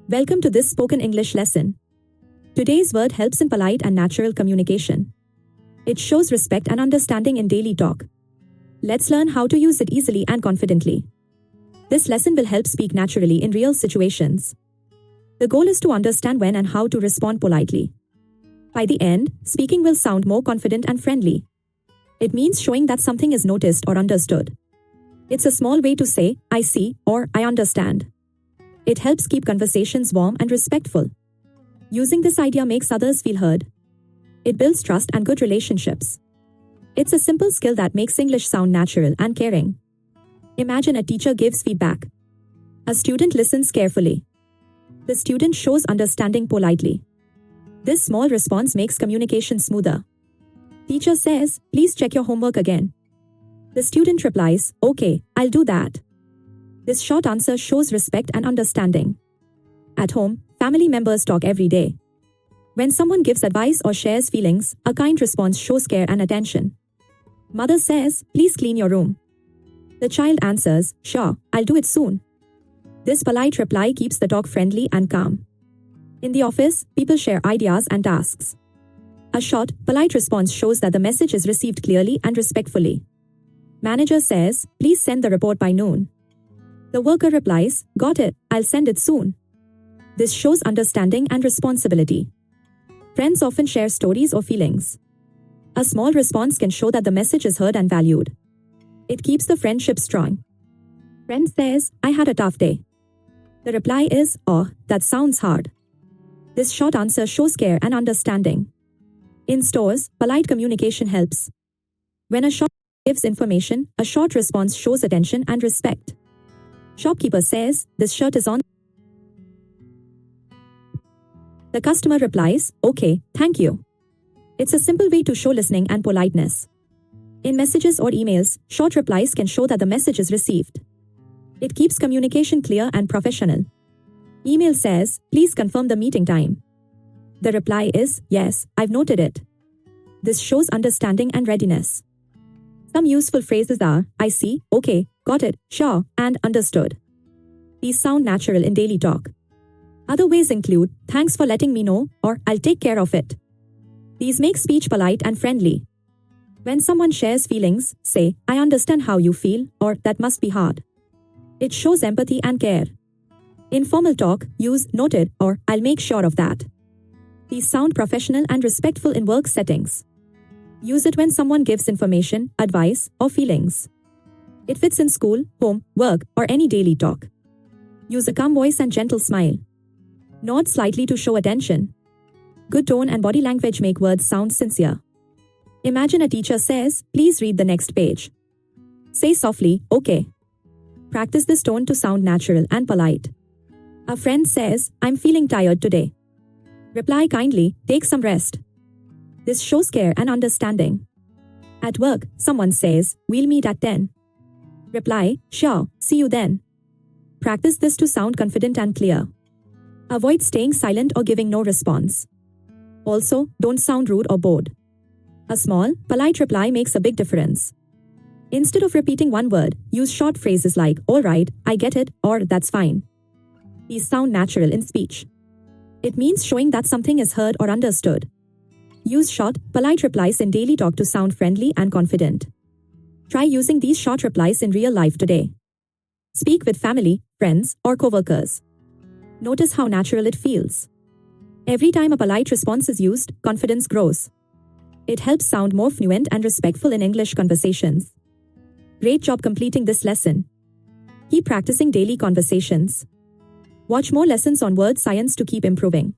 Welcome to this spoken English lesson. Today's word helps in polite and natural communication. It shows respect and understanding in daily talk. Let's learn how to use it easily and confidently. This lesson will help speak naturally in real situations. The goal is to understand when and how to respond politely. By the end, speaking will sound more confident and friendly. It means showing that something is noticed or understood. It's a small way to say, I see, or I understand. It helps keep conversations warm and respectful. Using this idea makes others feel heard. It builds trust and good relationships. It's a simple skill that makes English sound natural and caring. Imagine a teacher gives feedback. A student listens carefully. The student shows understanding politely. This small response makes communication smoother. Teacher says, please check your homework again. The student replies, okay, I'll do that. This short answer shows respect and understanding. At home, family members talk every day. When someone gives advice or shares feelings, a kind response shows care and attention. Mother says, please clean your room. The child answers, sure, I'll do it soon. This polite reply keeps the talk friendly and calm. In the office, people share ideas and tasks. A short, polite response shows that the message is received clearly and respectfully. Manager says, please send the report by noon. The worker replies, got it, I'll send it soon. This shows understanding and responsibility. Friends often share stories or feelings. A small response can show that the message is heard and valued. It keeps the friendship strong. Friend says, I had a tough day. The reply is, oh, that sounds hard. This short answer shows care and understanding. In stores, polite communication helps. When a shopkeeper gives information, a short response shows attention and respect. Shopkeeper says, this shirt is on. The customer replies, okay, thank you. It's a simple way to show listening and politeness. In messages or emails, short replies can show that the message is received. It keeps communication clear and professional. Email says, please confirm the meeting time. The reply is, yes, I've noted it. This shows understanding and readiness. Some useful phrases are, I see, okay, got it, sure, and understood. These sound natural in daily talk. Other ways include, thanks for letting me know, or I'll take care of it. These make speech polite and friendly. When someone shares feelings, say, I understand how you feel, or that must be hard. It shows empathy and care. In formal talk, use noted or I'll make sure of that. These sound professional and respectful in work settings. Use it when someone gives information, advice, or feelings. It fits in school, home, work, or any daily talk. Use a calm voice and gentle smile. Nod slightly to show attention. Good tone and body language make words sound sincere. Imagine a teacher says, please read the next page. Say softly, okay. Practice this tone to sound natural and polite. A friend says, I'm feeling tired today. Reply kindly, take some rest. This shows care and understanding. At work, someone says, we'll meet at 10. Reply, sure, see you then. Practice this to sound confident and clear. Avoid staying silent or giving no response. Also, don't sound rude or bored. A small, polite reply makes a big difference. Instead of repeating one word, use short phrases like, all right, I get it, or that's fine. These sound natural in speech. It means showing that something is heard or understood. Use short, polite replies in daily talk to sound friendly and confident. Try using these short replies in real life today. Speak with family, friends, or coworkers. Notice how natural it feels. Every time a polite response is used, confidence grows. It helps sound more fluent and respectful in English conversations. Great job completing this lesson. Keep practicing daily conversations. Watch more lessons on Wordscience to keep improving.